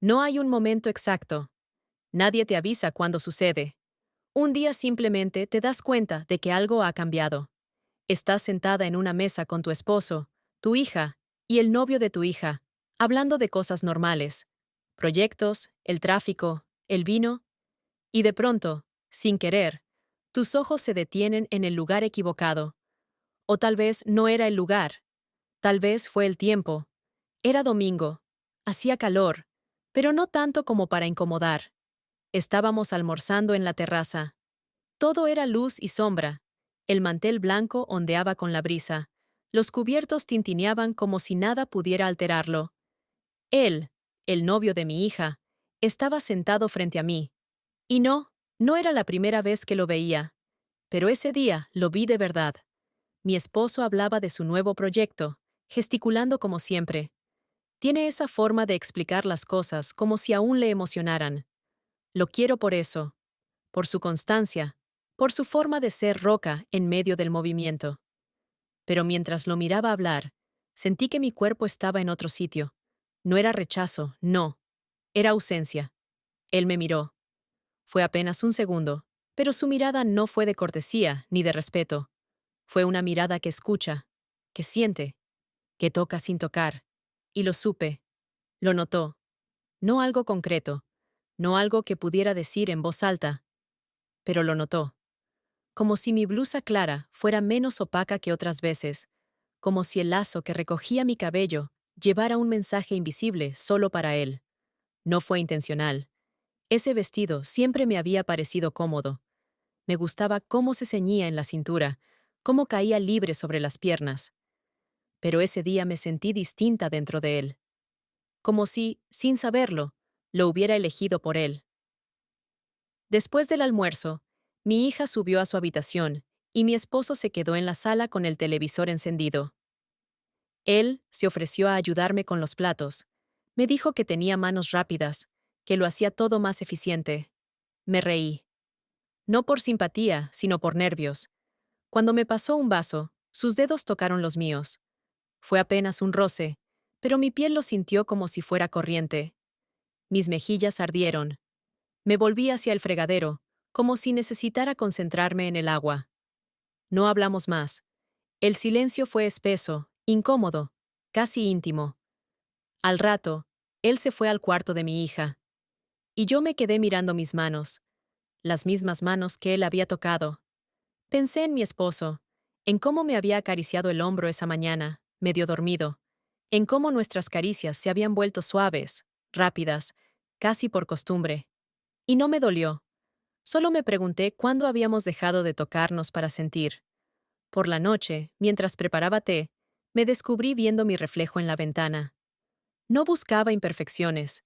No hay un momento exacto. Nadie te avisa cuándo sucede. Un día simplemente te das cuenta de que algo ha cambiado. Estás sentada en una mesa con tu esposo, tu hija y el novio de tu hija, hablando de cosas normales, proyectos, el tráfico, el vino, y de pronto, sin querer, tus ojos se detienen en el lugar equivocado. O tal vez no era el lugar, tal vez fue el tiempo. Era domingo, hacía calor, pero no tanto como para incomodar. Estábamos almorzando en la terraza. Todo era luz y sombra. El mantel blanco ondeaba con la brisa. Los cubiertos tintineaban como si nada pudiera alterarlo. Él, el novio de mi hija, estaba sentado frente a mí. Y no era la primera vez que lo veía. Pero ese día lo vi de verdad. Mi esposo hablaba de su nuevo proyecto, gesticulando como siempre. Tiene esa forma de explicar las cosas como si aún le emocionaran. Lo quiero por eso, por su constancia, por su forma de ser roca en medio del movimiento. Pero mientras lo miraba hablar, sentí que mi cuerpo estaba en otro sitio. No era rechazo, no. Era ausencia. Él me miró. Fue apenas un segundo, pero su mirada no fue de cortesía ni de respeto. Fue una mirada que escucha, que siente, que toca sin tocar. Y lo supe. Lo notó. No algo concreto, no algo que pudiera decir en voz alta, pero lo notó. Como si mi blusa clara fuera menos opaca que otras veces, como si el lazo que recogía mi cabello llevara un mensaje invisible solo para él. No fue intencional. Ese vestido siempre me había parecido cómodo. Me gustaba cómo se ceñía en la cintura, cómo caía libre sobre las piernas. Pero ese día me sentí distinta dentro de él. Como si, sin saberlo, lo hubiera elegido por él. Después del almuerzo, mi hija subió a su habitación y mi esposo se quedó en la sala con el televisor encendido. Él se ofreció a ayudarme con los platos. Me dijo que tenía manos rápidas, que lo hacía todo más eficiente. Me reí. No por simpatía, sino por nervios. Cuando me pasó un vaso, sus dedos tocaron los míos. Fue apenas un roce, pero mi piel lo sintió como si fuera corriente. Mis mejillas ardieron. Me volví hacia el fregadero, como si necesitara concentrarme en el agua. No hablamos más. El silencio fue espeso, incómodo, casi íntimo. Al rato, él se fue al cuarto de mi hija. Y yo me quedé mirando mis manos, las mismas manos que él había tocado. Pensé en mi esposo, en cómo me había acariciado el hombro esa mañana, medio dormido, en cómo nuestras caricias se habían vuelto suaves, rápidas, casi por costumbre. Y no me dolió. Solo me pregunté cuándo habíamos dejado de tocarnos para sentir. Por la noche, mientras preparaba té, me descubrí viendo mi reflejo en la ventana. No buscaba imperfecciones,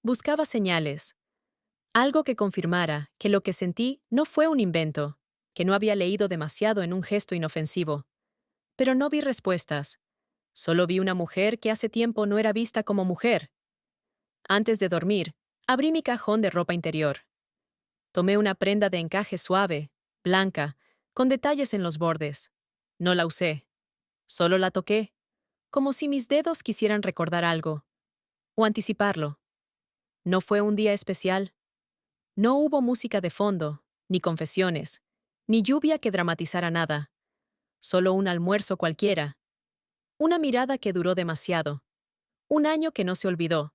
buscaba señales, algo que confirmara que lo que sentí no fue un invento, que no había leído demasiado en un gesto inofensivo. Pero no vi respuestas. Solo vi una mujer que hace tiempo no era vista como mujer. Antes de dormir, abrí mi cajón de ropa interior. Tomé una prenda de encaje suave, blanca, con detalles en los bordes. No la usé. Solo la toqué, como si mis dedos quisieran recordar algo, o anticiparlo. No fue un día especial. No hubo música de fondo, ni confesiones, ni lluvia que dramatizara nada. Solo un almuerzo cualquiera. Una mirada que duró demasiado. Un año que no se olvidó.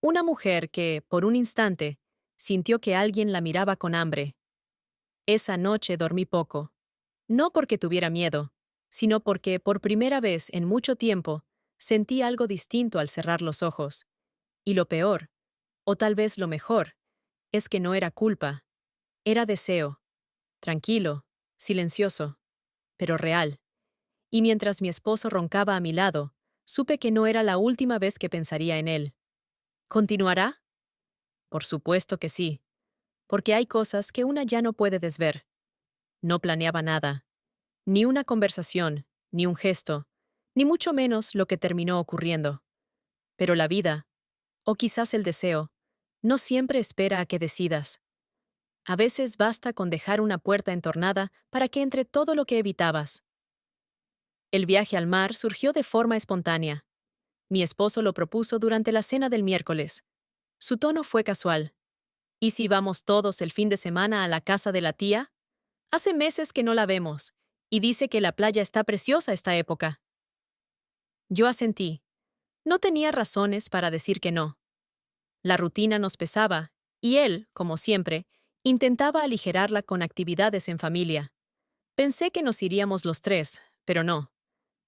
Una mujer que, por un instante, sintió que alguien la miraba con hambre. Esa noche dormí poco. No porque tuviera miedo, sino porque, por primera vez en mucho tiempo, sentí algo distinto al cerrar los ojos. Y lo peor, o tal vez lo mejor, es que no era culpa. Era deseo. Tranquilo, silencioso, pero real. Y mientras mi esposo roncaba a mi lado, supe que no era la última vez que pensaría en él. ¿Continuará? Por supuesto que sí, porque hay cosas que una ya no puede desver. No planeaba nada. Ni una conversación, ni un gesto, ni mucho menos lo que terminó ocurriendo. Pero la vida, o quizás el deseo, no siempre espera a que decidas. A veces basta con dejar una puerta entornada para que entre todo lo que evitabas. El viaje al mar surgió de forma espontánea. Mi esposo lo propuso durante la cena del miércoles. Su tono fue casual. ¿Y si vamos todos el fin de semana a la casa de la tía? Hace meses que no la vemos, y dice que la playa está preciosa esta época. Yo asentí. No tenía razones para decir que no. La rutina nos pesaba, y él, como siempre, intentaba aligerarla con actividades en familia. Pensé que nos iríamos los tres, pero no.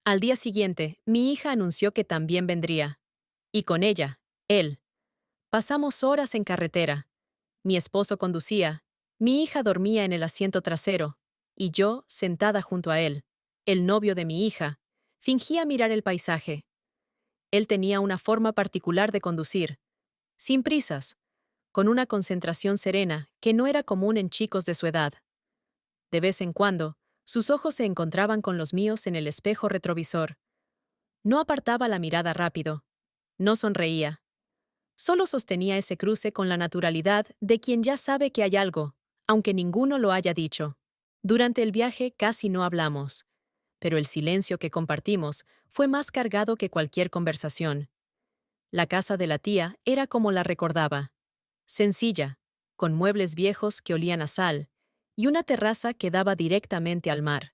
Al día siguiente, mi hija anunció que también vendría. Y con ella, él. Pasamos horas en carretera. Mi esposo conducía, mi hija dormía en el asiento trasero, y yo, sentada junto a él, el novio de mi hija, fingía mirar el paisaje. Él tenía una forma particular de conducir, sin prisas, con una concentración serena que no era común en chicos de su edad. De vez en cuando, sus ojos se encontraban con los míos en el espejo retrovisor. No apartaba la mirada rápido. No sonreía. Solo sostenía ese cruce con la naturalidad de quien ya sabe que hay algo, aunque ninguno lo haya dicho. Durante el viaje casi no hablamos, pero el silencio que compartimos fue más cargado que cualquier conversación. La casa de la tía era como la recordaba. Sencilla, con muebles viejos que olían a sal, y una terraza que daba directamente al mar.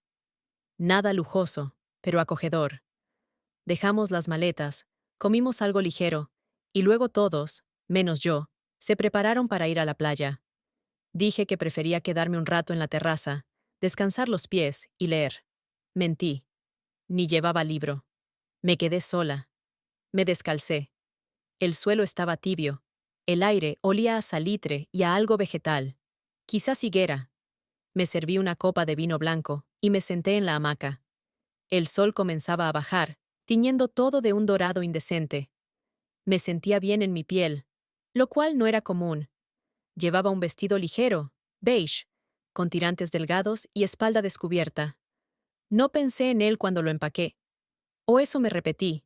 Nada lujoso, pero acogedor. Dejamos las maletas, comimos algo ligero, y luego todos, menos yo, se prepararon para ir a la playa. Dije que prefería quedarme un rato en la terraza, descansar los pies y leer. Mentí. Ni llevaba libro. Me quedé sola. Me descalcé. El suelo estaba tibio. El aire olía a salitre y a algo vegetal. Quizás higuera. Me serví una copa de vino blanco y me senté en la hamaca. El sol comenzaba a bajar, tiñendo todo de un dorado indecente. Me sentía bien en mi piel, lo cual no era común. Llevaba un vestido ligero, beige, con tirantes delgados y espalda descubierta. No pensé en él cuando lo empaqué. O eso me repetí.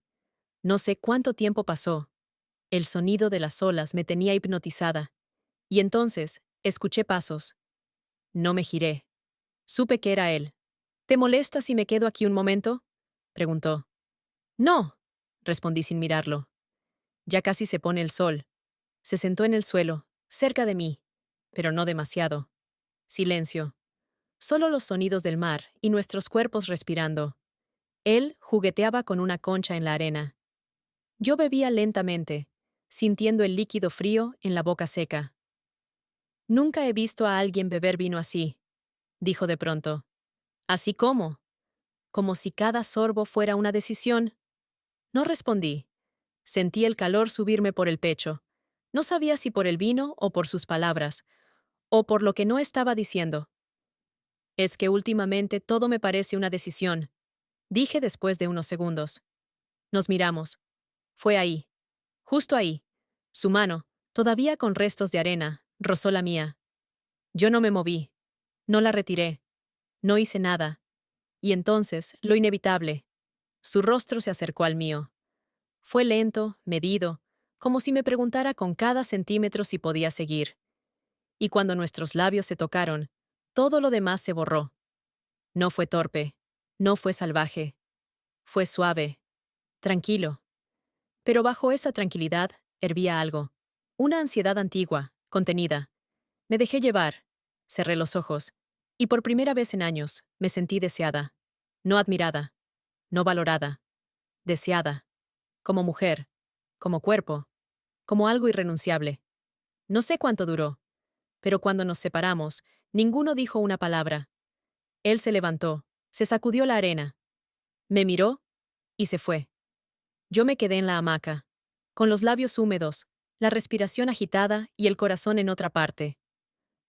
No sé cuánto tiempo pasó. El sonido de las olas me tenía hipnotizada. Y entonces, escuché pasos. No me giré. Supe que era él. ¿Te molesta si me quedo aquí un momento?, preguntó. No, respondí sin mirarlo. Ya casi se pone el sol. Se sentó en el suelo, cerca de mí, pero no demasiado. Silencio. Solo los sonidos del mar y nuestros cuerpos respirando. Él jugueteaba con una concha en la arena. Yo bebía lentamente, sintiendo el líquido frío en la boca seca. Nunca he visto a alguien beber vino así, dijo de pronto. ¿Así cómo? Como si cada sorbo fuera una decisión. No respondí. Sentí el calor subirme por el pecho. No sabía si por el vino o por sus palabras, o por lo que no estaba diciendo. Es que últimamente todo me parece una decisión, dije después de unos segundos. Nos miramos. Fue ahí. Justo ahí. Su mano, todavía con restos de arena, rozó la mía. Yo no me moví. No la retiré. No hice nada. Y entonces, lo inevitable. Su rostro se acercó al mío. Fue lento, medido, como si me preguntara con cada centímetro si podía seguir. Y cuando nuestros labios se tocaron, todo lo demás se borró. No fue torpe, no fue salvaje, fue suave, tranquilo. Pero bajo esa tranquilidad hervía algo, una ansiedad antigua, contenida. Me dejé llevar, cerré los ojos, y por primera vez en años me sentí deseada, no admirada, no valorada, deseada, como mujer, como cuerpo, como algo irrenunciable. No sé cuánto duró, pero cuando nos separamos, ninguno dijo una palabra. Él se levantó, se sacudió la arena, me miró y se fue. Yo me quedé en la hamaca, con los labios húmedos, la respiración agitada y el corazón en otra parte.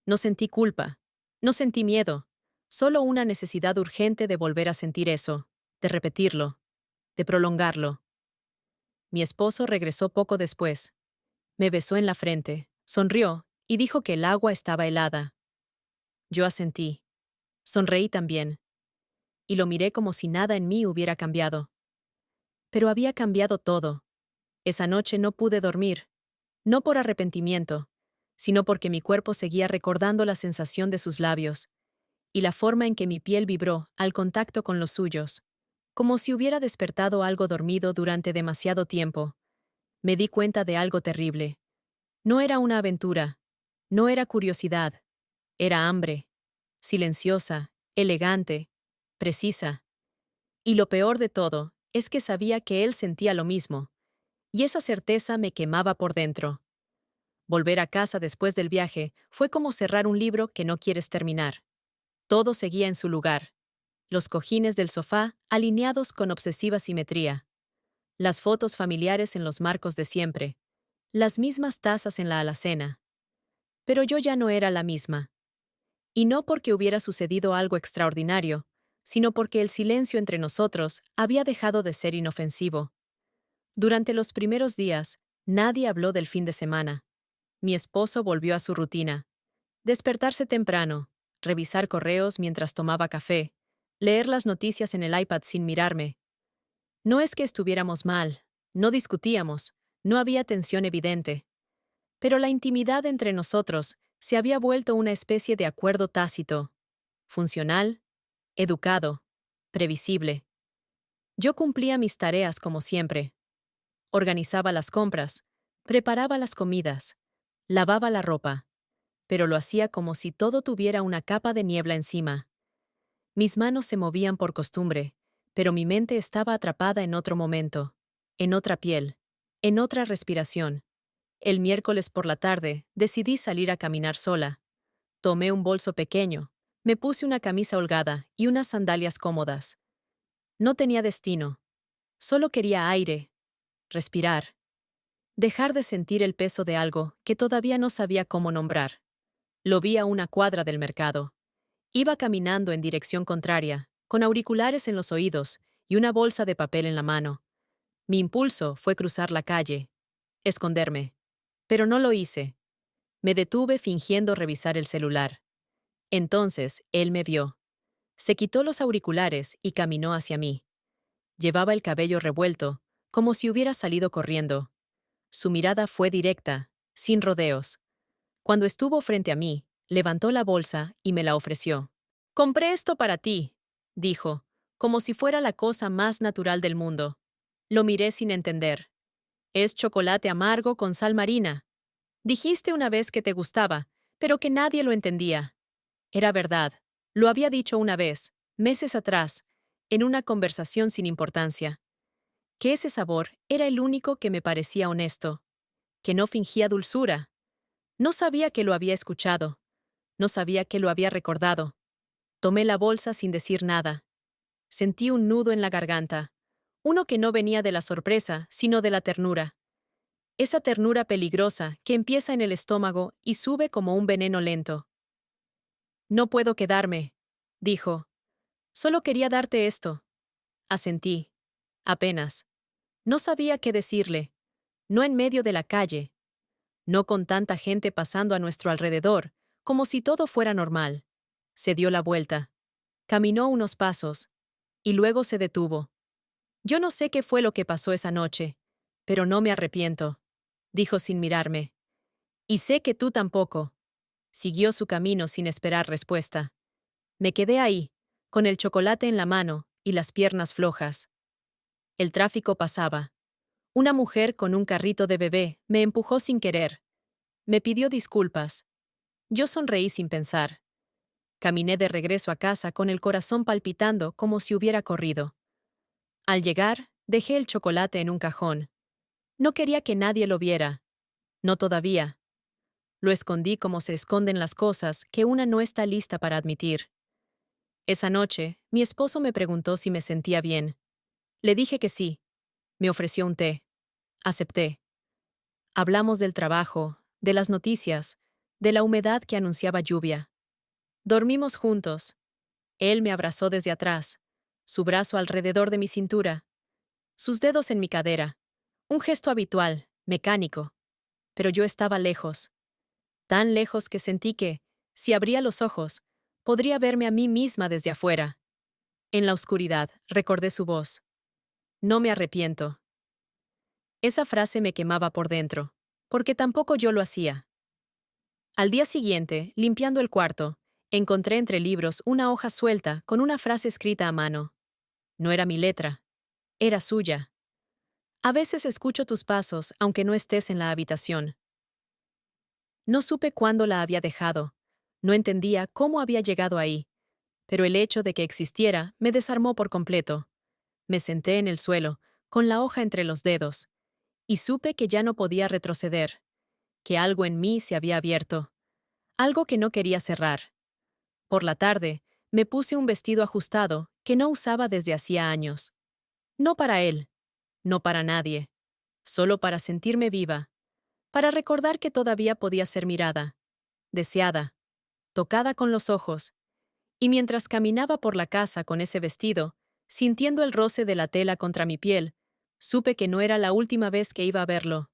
No sentí culpa, no sentí miedo, solo una necesidad urgente de volver a sentir eso, de repetirlo, de prolongarlo. Mi esposo regresó poco después. Me besó en la frente, sonrió y dijo que el agua estaba helada. Yo asentí. Sonreí también. Y lo miré como si nada en mí hubiera cambiado. Pero había cambiado todo. Esa noche no pude dormir, no por arrepentimiento, sino porque mi cuerpo seguía recordando la sensación de sus labios, y la forma en que mi piel vibró al contacto con los suyos, como si hubiera despertado algo dormido durante demasiado tiempo. Me di cuenta de algo terrible. No era una aventura, no era curiosidad, era hambre, silenciosa, elegante, precisa. Y lo peor de todo es que sabía que él sentía lo mismo, y esa certeza me quemaba por dentro. Volver a casa después del viaje fue como cerrar un libro que no quieres terminar. Todo seguía en su lugar. Los cojines del sofá alineados con obsesiva simetría. Las fotos familiares en los marcos de siempre. Las mismas tazas en la alacena. Pero yo ya no era la misma. Y no porque hubiera sucedido algo extraordinario, sino porque el silencio entre nosotros había dejado de ser inofensivo. Durante los primeros días, nadie habló del fin de semana. Mi esposo volvió a su rutina. Despertarse temprano, revisar correos mientras tomaba café, leer las noticias en el iPad sin mirarme. No es que estuviéramos mal, no discutíamos, no había tensión evidente. Pero la intimidad entre nosotros se había vuelto una especie de acuerdo tácito, funcional, educado, previsible. Yo cumplía mis tareas como siempre. Organizaba las compras, preparaba las comidas, lavaba la ropa, pero lo hacía como si todo tuviera una capa de niebla encima. Mis manos se movían por costumbre, pero mi mente estaba atrapada en otro momento, en otra piel, en otra respiración. El miércoles por la tarde decidí salir a caminar sola. Tomé un bolso pequeño, me puse una camisa holgada y unas sandalias cómodas. No tenía destino. Solo quería aire, respirar, dejar de sentir el peso de algo que todavía no sabía cómo nombrar. Lo vi a una cuadra del mercado. Iba caminando en dirección contraria, con auriculares en los oídos y una bolsa de papel en la mano. Mi impulso fue cruzar la calle, esconderme. Pero no lo hice. Me detuve fingiendo revisar el celular. Entonces, él me vio. Se quitó los auriculares y caminó hacia mí. Llevaba el cabello revuelto, como si hubiera salido corriendo. Su mirada fue directa, sin rodeos. Cuando estuvo frente a mí, levantó la bolsa y me la ofreció. «Compré esto para ti», dijo, como si fuera la cosa más natural del mundo. Lo miré sin entender. «Es chocolate amargo con sal marina. Dijiste una vez que te gustaba, pero que nadie lo entendía». Era verdad. Lo había dicho una vez, meses atrás, en una conversación sin importancia. Que ese sabor era el único que me parecía honesto. Que no fingía dulzura. No sabía que lo había escuchado. No sabía que lo había recordado. Tomé la bolsa sin decir nada. Sentí un nudo en la garganta. Uno que no venía de la sorpresa, sino de la ternura. Esa ternura peligrosa que empieza en el estómago y sube como un veneno lento. «No puedo quedarme», dijo. «Solo quería darte esto». Asentí. Apenas. No sabía qué decirle. No en medio de la calle. No con tanta gente pasando a nuestro alrededor, como si todo fuera normal. Se dio la vuelta. Caminó unos pasos. Y luego se detuvo. Yo no sé qué fue lo que pasó esa noche, pero no me arrepiento, dijo sin mirarme. Y sé que tú tampoco. Siguió su camino sin esperar respuesta. Me quedé ahí, con el chocolate en la mano y las piernas flojas. El tráfico pasaba. Una mujer con un carrito de bebé me empujó sin querer. Me pidió disculpas. Yo sonreí sin pensar. Caminé de regreso a casa con el corazón palpitando como si hubiera corrido. Al llegar, dejé el chocolate en un cajón. No quería que nadie lo viera. No todavía. Lo escondí como se esconden las cosas que una no está lista para admitir. Esa noche, mi esposo me preguntó si me sentía bien. Le dije que sí. Me ofreció un té. Acepté. Hablamos del trabajo, de las noticias, de la humedad que anunciaba lluvia. Dormimos juntos. Él me abrazó desde atrás, su brazo alrededor de mi cintura, sus dedos en mi cadera. Un gesto habitual, mecánico. Pero yo estaba lejos. Tan lejos que sentí que, si abría los ojos, podría verme a mí misma desde afuera. En la oscuridad, recordé su voz. No me arrepiento. Esa frase me quemaba por dentro, porque tampoco yo lo hacía. Al día siguiente, limpiando el cuarto, encontré entre libros una hoja suelta con una frase escrita a mano. No era mi letra, era suya. A veces escucho tus pasos aunque no estés en la habitación. No supe cuándo la había dejado. No entendía cómo había llegado ahí. Pero el hecho de que existiera me desarmó por completo. Me senté en el suelo, con la hoja entre los dedos, y supe que ya no podía retroceder, que algo en mí se había abierto, algo que no quería cerrar. Por la tarde, me puse un vestido ajustado que no usaba desde hacía años. No para él, no para nadie, solo para sentirme viva, para recordar que todavía podía ser mirada, deseada, tocada con los ojos, y mientras caminaba por la casa con ese vestido, sintiendo el roce de la tela contra mi piel, supe que no era la última vez que iba a verlo.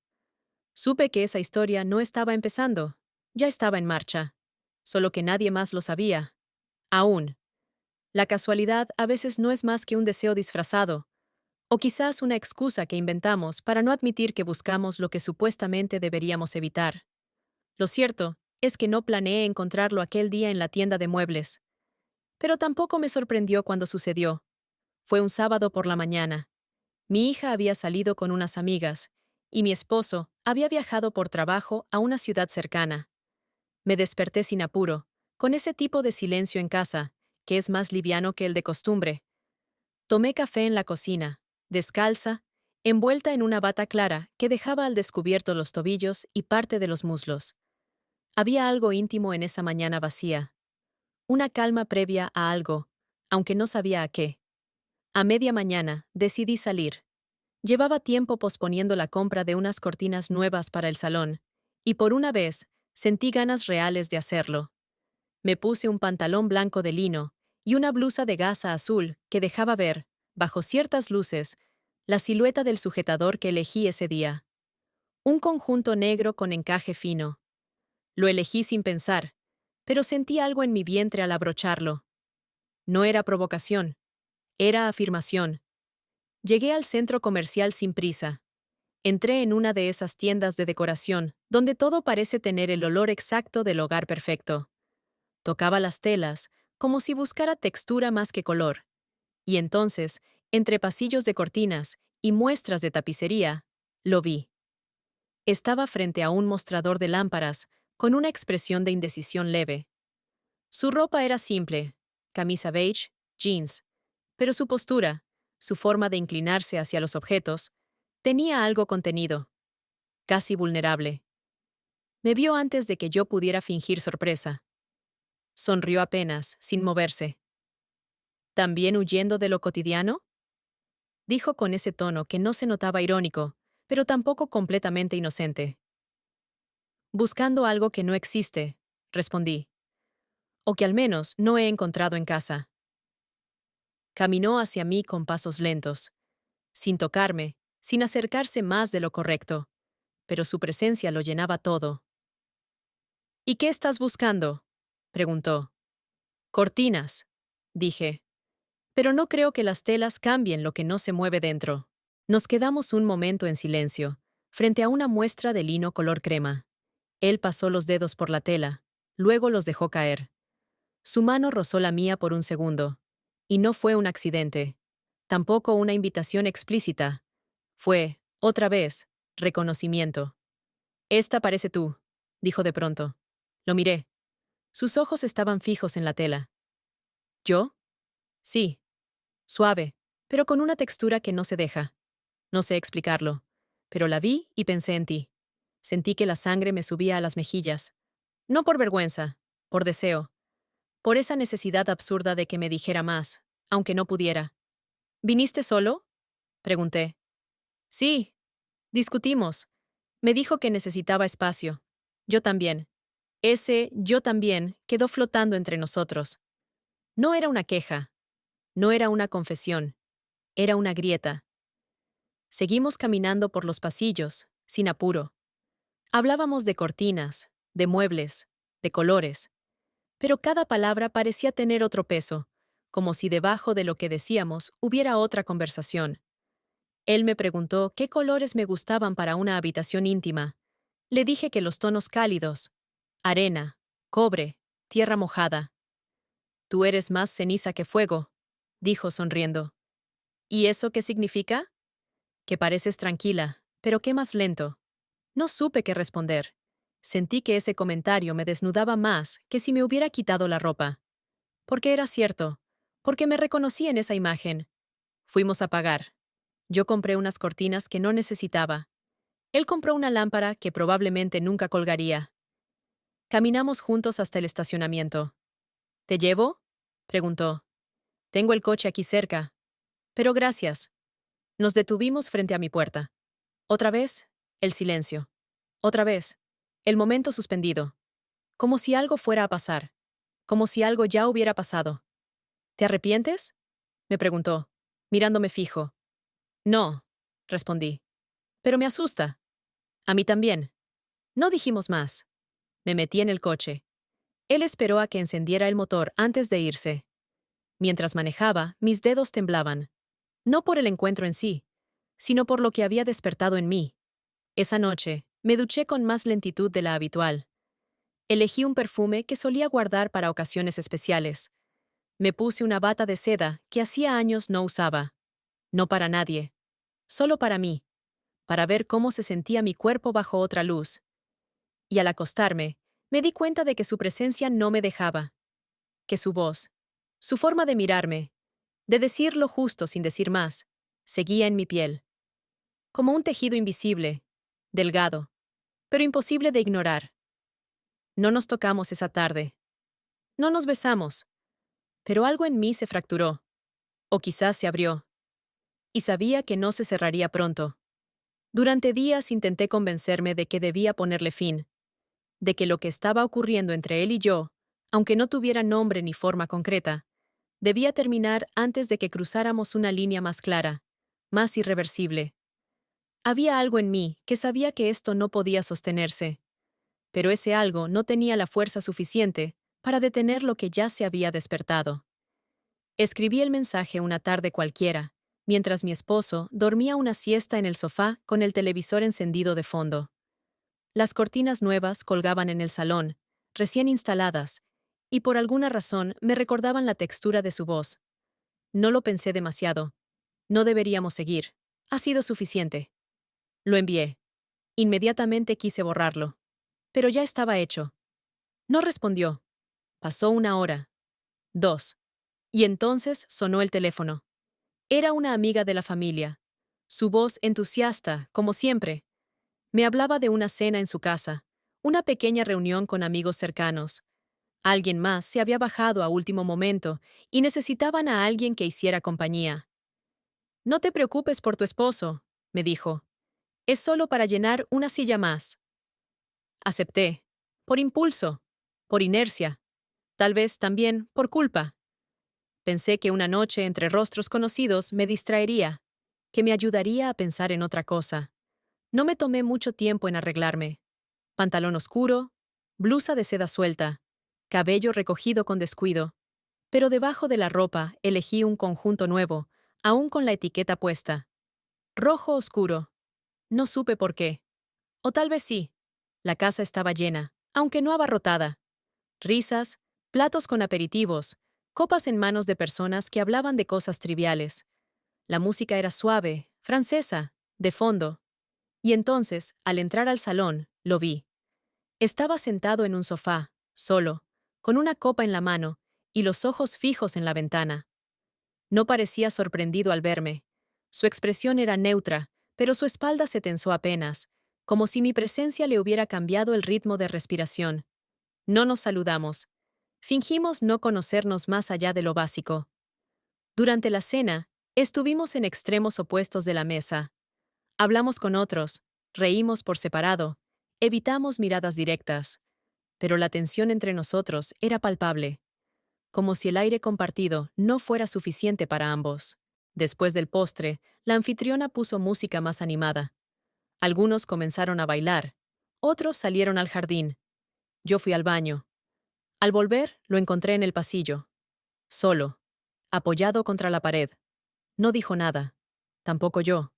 Supe que esa historia no estaba empezando, ya estaba en marcha, solo que nadie más lo sabía. Aún. La casualidad a veces no es más que un deseo disfrazado, o quizás una excusa que inventamos para no admitir que buscamos lo que supuestamente deberíamos evitar. Lo cierto es que no planeé encontrarlo aquel día en la tienda de muebles. Pero tampoco me sorprendió cuando sucedió. Fue un sábado por la mañana. Mi hija había salido con unas amigas, y mi esposo había viajado por trabajo a una ciudad cercana. Me desperté sin apuro, con ese tipo de silencio en casa, que es más liviano que el de costumbre. Tomé café en la cocina, descalza, envuelta en una bata clara que dejaba al descubierto los tobillos y parte de los muslos. Había algo íntimo en esa mañana vacía. Una calma previa a algo, aunque no sabía a qué. A media mañana, decidí salir. Llevaba tiempo posponiendo la compra de unas cortinas nuevas para el salón, y por una vez, sentí ganas reales de hacerlo. Me puse un pantalón blanco de lino y una blusa de gasa azul que dejaba ver, bajo ciertas luces, la silueta del sujetador que elegí ese día. Un conjunto negro con encaje fino. Lo elegí sin pensar, pero sentí algo en mi vientre al abrocharlo. No era provocación, era afirmación. Llegué al centro comercial sin prisa. Entré en una de esas tiendas de decoración, donde todo parece tener el olor exacto del hogar perfecto. Tocaba las telas, como si buscara textura más que color. Y entonces, entre pasillos de cortinas y muestras de tapicería, lo vi. Estaba frente a un mostrador de lámparas, con una expresión de indecisión leve. Su ropa era simple, camisa beige, jeans, pero su postura, su forma de inclinarse hacia los objetos, tenía algo contenido, casi vulnerable. Me vio antes de que yo pudiera fingir sorpresa. Sonrió apenas, sin moverse. ¿También huyendo de lo cotidiano? Dijo con ese tono que no se notaba irónico, pero tampoco completamente inocente. Buscando algo que no existe, respondí, o que al menos no he encontrado en casa. Caminó hacia mí con pasos lentos, sin tocarme, sin acercarse más de lo correcto, pero su presencia lo llenaba todo. ¿Y qué estás buscando?, preguntó. Cortinas, dije. Pero no creo que las telas cambien lo que no se mueve dentro. Nos quedamos un momento en silencio, frente a una muestra de lino color crema. Él pasó los dedos por la tela, luego los dejó caer. Su mano rozó la mía por un segundo. Y no fue un accidente. Tampoco una invitación explícita. Fue, otra vez, reconocimiento. Esta parece tú, dijo de pronto. Lo miré. Sus ojos estaban fijos en la tela. ¿Yo? Sí. Suave, pero con una textura que no se deja. No sé explicarlo. Pero la vi y pensé en ti. Sentí que la sangre me subía a las mejillas. No por vergüenza, por deseo. Por esa necesidad absurda de que me dijera más, aunque no pudiera. ¿Viniste solo?, pregunté. Sí. Discutimos. Me dijo que necesitaba espacio. Yo también. Ese yo también quedó flotando entre nosotros. No era una queja. No era una confesión. Era una grieta. Seguimos caminando por los pasillos, sin apuro. Hablábamos de cortinas, de muebles, de colores. Pero cada palabra parecía tener otro peso, como si debajo de lo que decíamos hubiera otra conversación. Él me preguntó qué colores me gustaban para una habitación íntima. Le dije que los tonos cálidos, arena, cobre, tierra mojada. Tú eres más ceniza que fuego, dijo sonriendo. ¿Y eso qué significa? Que pareces tranquila, pero qué más lento. No supe qué responder. Sentí que ese comentario me desnudaba más que si me hubiera quitado la ropa. Porque era cierto, porque me reconocí en esa imagen. Fuimos a pagar. Yo compré unas cortinas que no necesitaba. Él compró una lámpara que probablemente nunca colgaría. Caminamos juntos hasta el estacionamiento. ¿Te llevo?, preguntó. Tengo el coche aquí cerca. Pero gracias. Nos detuvimos frente a mi puerta. Otra vez, el silencio. Otra vez, el momento suspendido. Como si algo fuera a pasar. Como si algo ya hubiera pasado. ¿Te arrepientes?, me preguntó, mirándome fijo. No, respondí. Pero me asusta. A mí también. No dijimos más. Me metí en el coche. Él esperó a que encendiera el motor antes de irse. Mientras manejaba, mis dedos temblaban. No por el encuentro en sí, sino por lo que había despertado en mí. Esa noche, me duché con más lentitud de la habitual. Elegí un perfume que solía guardar para ocasiones especiales. Me puse una bata de seda que hacía años no usaba. No para nadie. Solo para mí. Para ver cómo se sentía mi cuerpo bajo otra luz. Y al acostarme, me di cuenta de que su presencia no me dejaba. Que su voz, su forma de mirarme, de decir lo justo sin decir más, seguía en mi piel. Como un tejido invisible, delgado, pero imposible de ignorar. No nos tocamos esa tarde. No nos besamos. Pero algo en mí se fracturó. O quizás se abrió. Y sabía que no se cerraría pronto. Durante días intenté convencerme de que debía ponerle fin, de que lo que estaba ocurriendo entre él y yo, aunque no tuviera nombre ni forma concreta, debía terminar antes de que cruzáramos una línea más clara, más irreversible. Había algo en mí que sabía que esto no podía sostenerse, pero ese algo no tenía la fuerza suficiente para detener lo que ya se había despertado. Escribí el mensaje una tarde cualquiera, mientras mi esposo dormía una siesta en el sofá con el televisor encendido de fondo. Las cortinas nuevas colgaban en el salón, recién instaladas, y por alguna razón me recordaban la textura de su voz. No lo pensé demasiado. No deberíamos seguir. Ha sido suficiente. Lo envié. Inmediatamente quise borrarlo. Pero ya estaba hecho. No respondió. Pasó una hora. 2. Y entonces sonó el teléfono. Era una amiga de la familia. Su voz entusiasta, como siempre. Me hablaba de una cena en su casa, una pequeña reunión con amigos cercanos. Alguien más se había bajado a último momento y necesitaban a alguien que hiciera compañía. No te preocupes por tu esposo, me dijo. Es solo para llenar una silla más. Acepté. Por impulso. Por inercia. Tal vez también por culpa. Pensé que una noche entre rostros conocidos me distraería, que me ayudaría a pensar en otra cosa. No me tomé mucho tiempo en arreglarme. Pantalón oscuro, blusa de seda suelta, cabello recogido con descuido. Pero debajo de la ropa elegí un conjunto nuevo, aún con la etiqueta puesta. Rojo oscuro. No supe por qué. O tal vez sí. La casa estaba llena, aunque no abarrotada. Risas, platos con aperitivos, copas en manos de personas que hablaban de cosas triviales. La música era suave, francesa, de fondo. Y entonces, al entrar al salón, lo vi. Estaba sentado en un sofá, solo, con una copa en la mano y los ojos fijos en la ventana. No parecía sorprendido al verme. Su expresión era neutra, pero su espalda se tensó apenas, como si mi presencia le hubiera cambiado el ritmo de respiración. No nos saludamos. Fingimos no conocernos más allá de lo básico. Durante la cena, estuvimos en extremos opuestos de la mesa. Hablamos con otros, reímos por separado, evitamos miradas directas. Pero la tensión entre nosotros era palpable, como si el aire compartido no fuera suficiente para ambos. Después del postre, la anfitriona puso música más animada. Algunos comenzaron a bailar, otros salieron al jardín. Yo fui al baño. Al volver, lo encontré en el pasillo. Solo. Apoyado contra la pared. No dijo nada. Tampoco yo.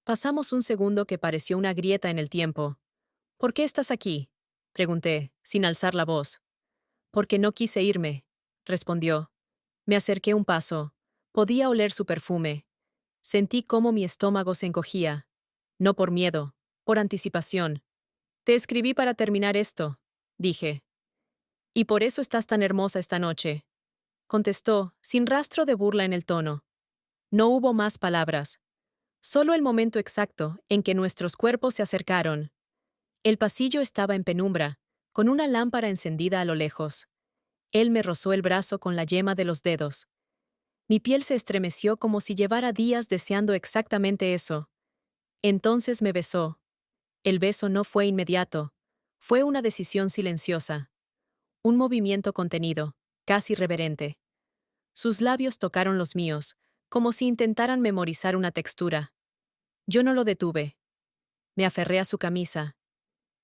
Pasamos un segundo que pareció una grieta en el tiempo. ¿Por qué estás aquí?, pregunté, sin alzar la voz. Porque no quise irme, respondió. Me acerqué un paso. Podía oler su perfume. Sentí cómo mi estómago se encogía. No por miedo, por anticipación. Te escribí para terminar esto, dije. Y por eso estás tan hermosa esta noche, contestó, sin rastro de burla en el tono. No hubo más palabras. Solo el momento exacto en que nuestros cuerpos se acercaron. El pasillo estaba en penumbra, con una lámpara encendida a lo lejos. Él me rozó el brazo con la yema de los dedos. Mi piel se estremeció como si llevara días deseando exactamente eso. Entonces me besó. El beso no fue inmediato. Fue una decisión silenciosa. Un movimiento contenido, casi reverente. Sus labios tocaron los míos, como si intentaran memorizar una textura. Yo no lo detuve. Me aferré a su camisa.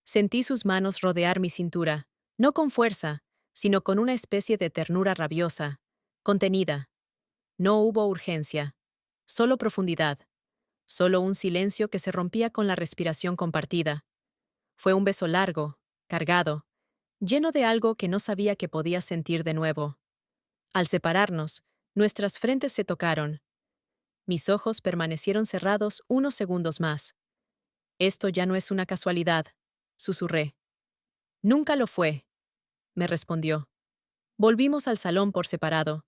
Sentí sus manos rodear mi cintura, no con fuerza, sino con una especie de ternura rabiosa, contenida. No hubo urgencia, solo profundidad, solo un silencio que se rompía con la respiración compartida. Fue un beso largo, cargado, lleno de algo que no sabía que podía sentir de nuevo. Al separarnos, nuestras frentes se tocaron. Mis ojos permanecieron cerrados unos segundos más. Esto ya no es una casualidad, susurré. Nunca lo fue, me respondió. Volvimos al salón por separado.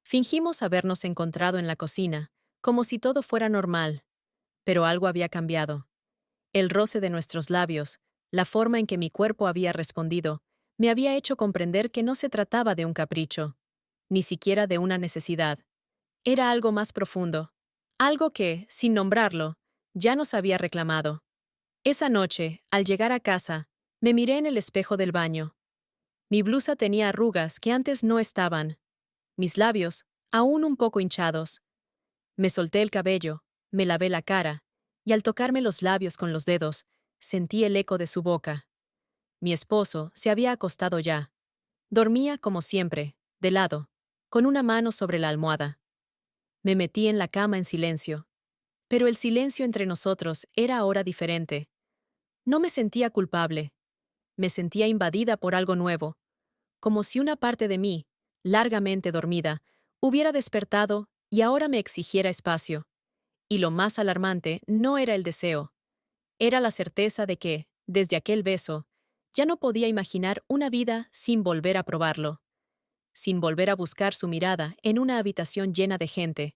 Fingimos habernos encontrado en la cocina, como si todo fuera normal, pero algo había cambiado. El roce de nuestros labios, la forma en que mi cuerpo había respondido, me había hecho comprender que no se trataba de un capricho, ni siquiera de una necesidad. Era algo más profundo, algo que, sin nombrarlo, ya nos había reclamado. Esa noche, al llegar a casa, me miré en el espejo del baño. Mi blusa tenía arrugas que antes no estaban. Mis labios, aún un poco hinchados. Me solté el cabello, me lavé la cara, y al tocarme los labios con los dedos, sentí el eco de su boca. Mi esposo se había acostado ya. Dormía como siempre, de lado, con una mano sobre la almohada. Me metí en la cama en silencio. Pero el silencio entre nosotros era ahora diferente. No me sentía culpable. Me sentía invadida por algo nuevo, como si una parte de mí, largamente dormida, hubiera despertado y ahora me exigiera espacio. Y lo más alarmante no era el deseo, era la certeza de que, desde aquel beso, ya no podía imaginar una vida sin volver a probarlo, sin volver a buscar su mirada en una habitación llena de gente,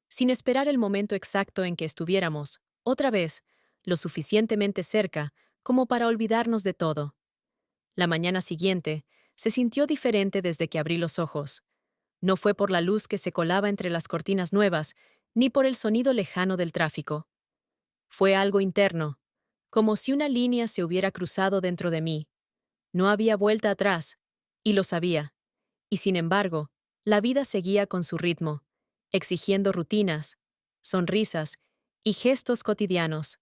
sin esperar el momento exacto en que estuviéramos, otra vez, lo suficientemente cerca como para olvidarnos de todo. La mañana siguiente se sintió diferente desde que abrí los ojos. No fue por la luz que se colaba entre las cortinas nuevas, ni por el sonido lejano del tráfico. Fue algo interno, como si una línea se hubiera cruzado dentro de mí. No había vuelta atrás, y lo sabía. Y sin embargo, la vida seguía con su ritmo, exigiendo rutinas, sonrisas y gestos cotidianos.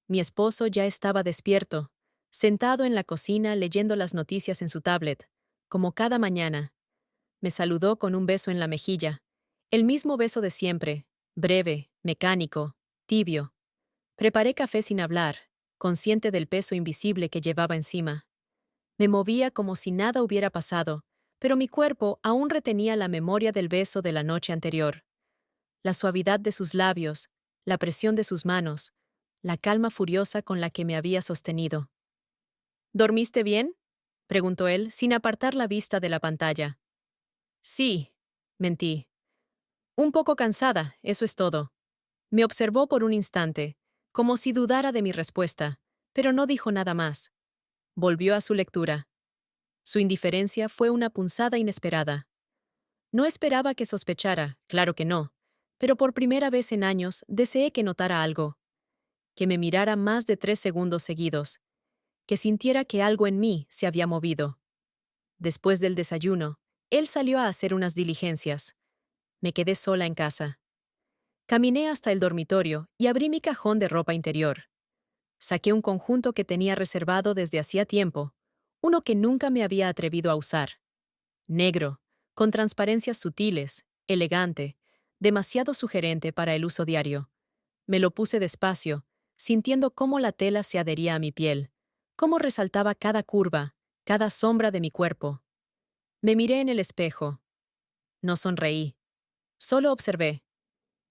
Mi esposo ya estaba despierto, sentado en la cocina leyendo las noticias en su tablet, como cada mañana. Me saludó con un beso en la mejilla, el mismo beso de siempre, breve, mecánico, tibio. Preparé café sin hablar, consciente del peso invisible que llevaba encima. Me movía como si nada hubiera pasado, pero mi cuerpo aún retenía la memoria del beso de la noche anterior. La suavidad de sus labios, la presión de sus manos, la calma furiosa con la que me había sostenido. ¿Dormiste bien?, preguntó él, sin apartar la vista de la pantalla. Sí, mentí. Un poco cansada, eso es todo. Me observó por un instante, como si dudara de mi respuesta, pero no dijo nada más. Volvió a su lectura. Su indiferencia fue una punzada inesperada. No esperaba que sospechara, claro que no, pero por primera vez en años deseé que notara algo, que me mirara más de 3 segundos seguidos, que sintiera que algo en mí se había movido. Después del desayuno, él salió a hacer unas diligencias. Me quedé sola en casa. Caminé hasta el dormitorio y abrí mi cajón de ropa interior. Saqué un conjunto que tenía reservado desde hacía tiempo, uno que nunca me había atrevido a usar. Negro, con transparencias sutiles, elegante, demasiado sugerente para el uso diario. Me lo puse despacio, sintiendo cómo la tela se adhería a mi piel, cómo resaltaba cada curva, cada sombra de mi cuerpo. Me miré en el espejo. No sonreí. Solo observé.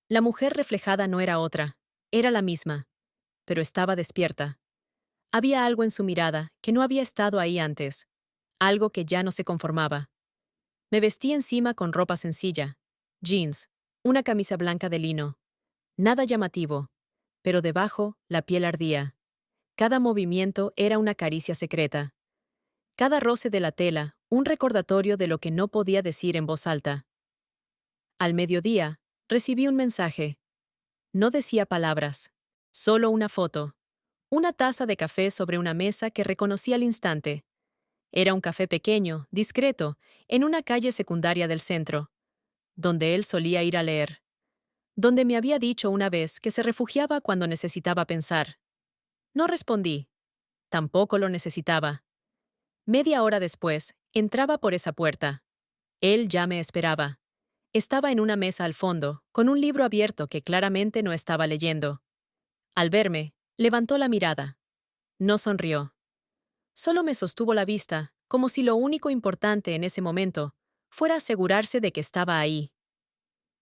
La mujer reflejada no era otra, era la misma, pero estaba despierta. Había algo en su mirada que no había estado ahí antes, algo que ya no se conformaba. Me vestí encima con ropa sencilla, jeans, una camisa blanca de lino. Nada llamativo, pero debajo la piel ardía. Cada movimiento era una caricia secreta. Cada roce de la tela, un recordatorio de lo que no podía decir en voz alta. Al mediodía, recibí un mensaje. No decía palabras, solo una foto. Una taza de café sobre una mesa que reconocí al instante. Era un café pequeño, discreto, en una calle secundaria del centro, donde él solía ir a leer. Donde me había dicho una vez que se refugiaba cuando necesitaba pensar. No respondí. Tampoco lo necesitaba. Media hora después, entraba por esa puerta. Él ya me esperaba. Estaba en una mesa al fondo, con un libro abierto que claramente no estaba leyendo. Al verme, levantó la mirada. No sonrió. Solo me sostuvo la vista, como si lo único importante en ese momento fuera asegurarse de que estaba ahí.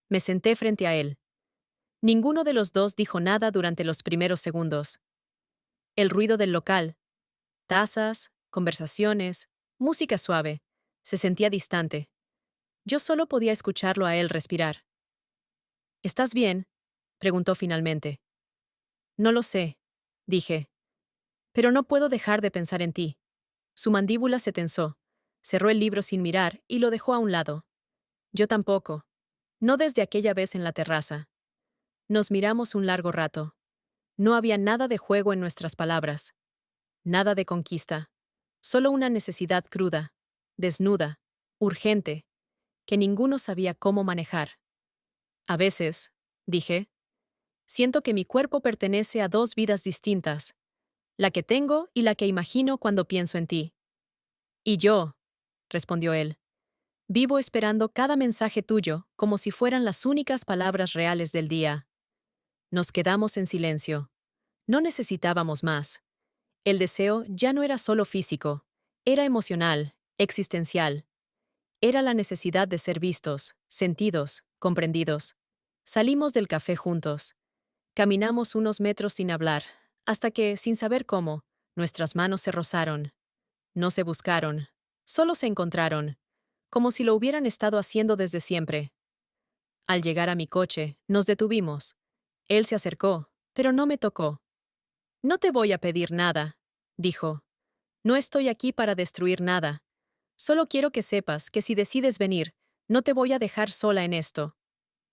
Me senté frente a él. Ninguno de los dos dijo nada durante los primeros segundos. El ruido del local, tazas, conversaciones, música suave, se sentía distante. Yo solo podía escucharlo a él respirar. ¿Estás bien?, preguntó finalmente. No lo sé, dije. Pero no puedo dejar de pensar en ti. Su mandíbula se tensó. Cerró el libro sin mirar y lo dejó a un lado. Yo tampoco. No desde aquella vez en la terraza. Nos miramos un largo rato. No había nada de juego en nuestras palabras. Nada de conquista. Solo una necesidad cruda, desnuda, urgente, que ninguno sabía cómo manejar. A veces, dije, siento que mi cuerpo pertenece a dos vidas distintas, la que tengo y la que imagino cuando pienso en ti. Y yo, respondió él, vivo esperando cada mensaje tuyo como si fueran las únicas palabras reales del día. Nos quedamos en silencio. No necesitábamos más. El deseo ya no era solo físico, era emocional, existencial. Era la necesidad de ser vistos, sentidos, comprendidos. Salimos del café juntos. Caminamos unos metros sin hablar, hasta que, sin saber cómo, nuestras manos se rozaron. No se buscaron, solo se encontraron, como si lo hubieran estado haciendo desde siempre. Al llegar a mi coche, nos detuvimos. Él se acercó, pero no me tocó. No te voy a pedir nada, dijo. No estoy aquí para destruir nada. Solo quiero que sepas que si decides venir, no te voy a dejar sola en esto.